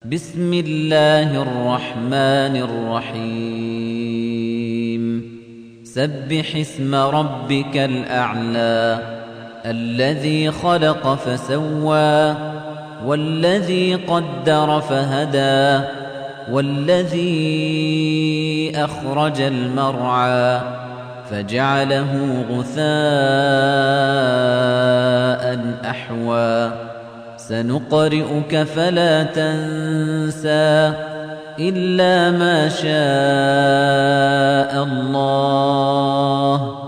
بسم الله الرحمن الرحيم سبح اسم ربك الأعلى الذي خلق فسوى والذي قدر فهدى والذي أخرج المرعى فجعله غثاء أحوى سنقرئك فلا تنسى إلا ما شاء الله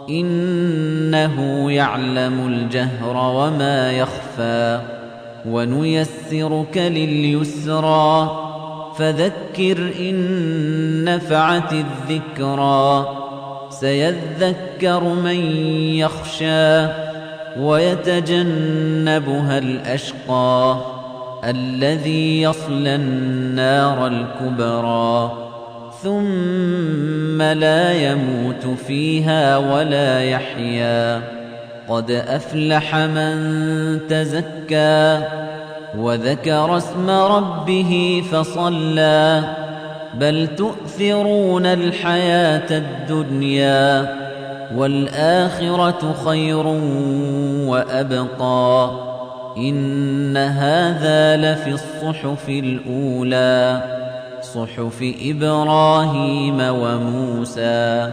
إنه يعلم الجهر وما يخفى ونيسرك لليسرى فذكر إن نفعت الذكرى سيذكر من يخشى ويتجنبها الأشقى الذي يصلى النار الكبرى ثم لا يموت فيها ولا يحيا قد أفلح من تزكى وذكر اسم ربه فصلى بل تؤثرون الحياة الدنيا والآخرة خير وأبقى إن هذا لفي الصحف الأولى صحف إبراهيم وموسى